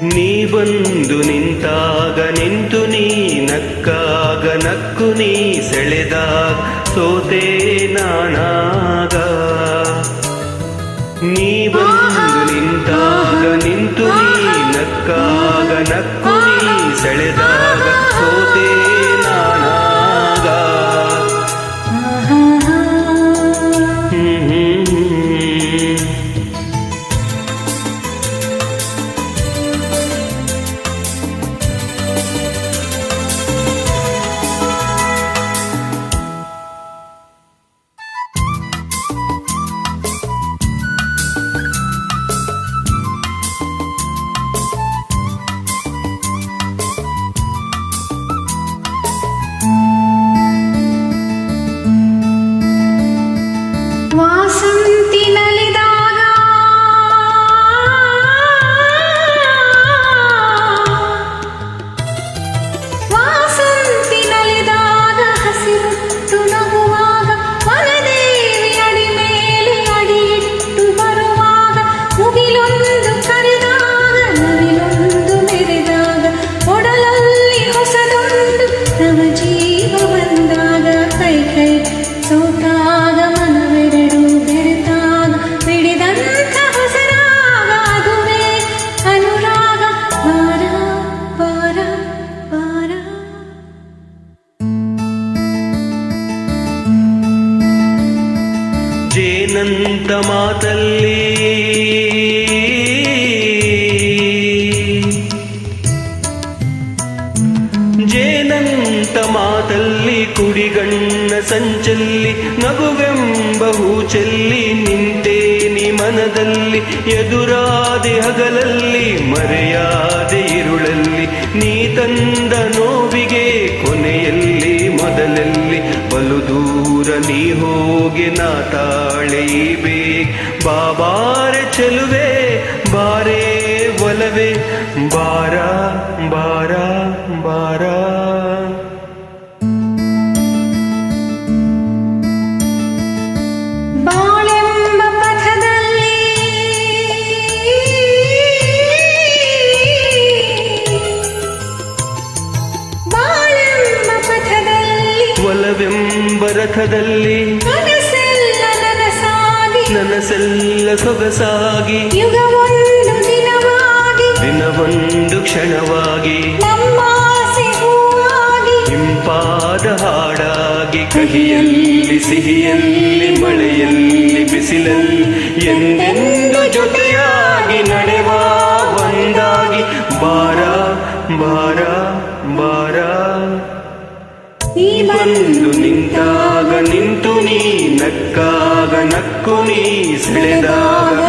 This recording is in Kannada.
ನೀ ಬಂದು ನಿಂತಾಗ ನಿಂತು ನೀ ನಕ್ಕಾಗ ನಕ್ಕು ನೀ ಸೆಳೆದಾಗ ಸೋತೆ ನಾನಾಗ. ನೀ ಬಂದು ನಿಂತಾಗ ನಿಂತು ನೀ ನಕ್ಕಾಗ ನಕ್ಕು ನೀ ಸೆಳೆದಾಗ ಸೋತೆ ನಾನಾಗ. ವಾಸಂತಿ ನಲಿದಾಗ ಹಸಿರುತ್ತು ನಗುವಾಗ ವನದೇವಿ ಅಡಿ ಮೇಲೆ ಅಡಿಯಿಟ್ಟು ಬರುವಾಗ ಮುಗಿಲೊಂದು ಕರೆದಾಗ ನವಿಲೊಂದು ಮೆರೆದಾಗ ಒಡಲಲ್ಲಿ ಹೊಸದೊಂದು ನವ ಜೀವ ಬಂದಾಗ ಕೈ ಕೈ ಸೋತಾಗ ಮನವೆರಡು ಬೆರೆತಾಗ ಬಿಡಿದಂಥ ಹೊಸರಾಗ ಅದುವೇ ಅನುರಾಗ. ಬಾರ ಬಾರ ಬಾರ ಜೇನಂತ ಮಾತಲ್ಲಿ ಜೇನಂತ ಮಾತಲ್ಲಿ ಕುಡಿಗಣ್ಣ ಸಂಚಲ್ಲಿ ನಗುವೆಂಬ ಹೂಚೆಲ್ಲಿ ನಿಂತೇ ನಿ ಮನದಲ್ಲಿ. ಎದುರಾದೆ ಹಗಲಲ್ಲಿ ಮರೆಯಾದೆ ಇರುಳಲ್ಲಿ ನೀ ತಂದ ನೋವಿಗೆ ಕೊನೆಯಲ್ಲಿ ಮೊದಲಲ್ಲಿ ಬಲು ದೂರ ನೀ ಹೋಗಿ ನಾ ತಾಳೆ ಬೇಗ. ಬಾಬಾರೆ ಚೆಲುವೆ ಬಾರೇ ಒಲವೆ ಬಾರ ಬಾರ ಬಾರ. ಬಾಳೆಂಬ ಪಥದಲ್ಲಿ ಬಾಳೆಂಬ ಪಥದಲ್ಲಿ ಒಲವೆಂಬ ರಥದಲ್ಲಿ ನನಸೆಲ್ಲ ನನಸಾಗಿ ನನಸೆಲ್ಲ ಸೊಗಸಾಗಿ ಯುಗವೊಂದು ದಿನವಾಗಿ ದಿನವೊಂದು ಕ್ಷಣವಾಗಿ ನಮ್ಮಾಸೆ ಹೂವಾಗಿ ಇಂಪಾದ ಹಾಡಾಗಿ ಕಹಿಯಲ್ಲಿ ಸಿಹಿಯಲ್ಲಿ ಮಳೆಯಲ್ಲಿ ಬಿಸಿಲಲ್ಲಿ ಎಂದೆಂದು ಜೊತೆಯಾಗಿ ನಡೆವ ಒಂದಾಗಿ. ಬಾರ ಬಾರ ಬಾರ ನೀ ಬಂದು ನಿಂತಾಗ ನಿಂತು ನೀ ನಕ್ಕಾಗ ನಕ್ಕು ನೀ ಸೆಳೆದಾಗ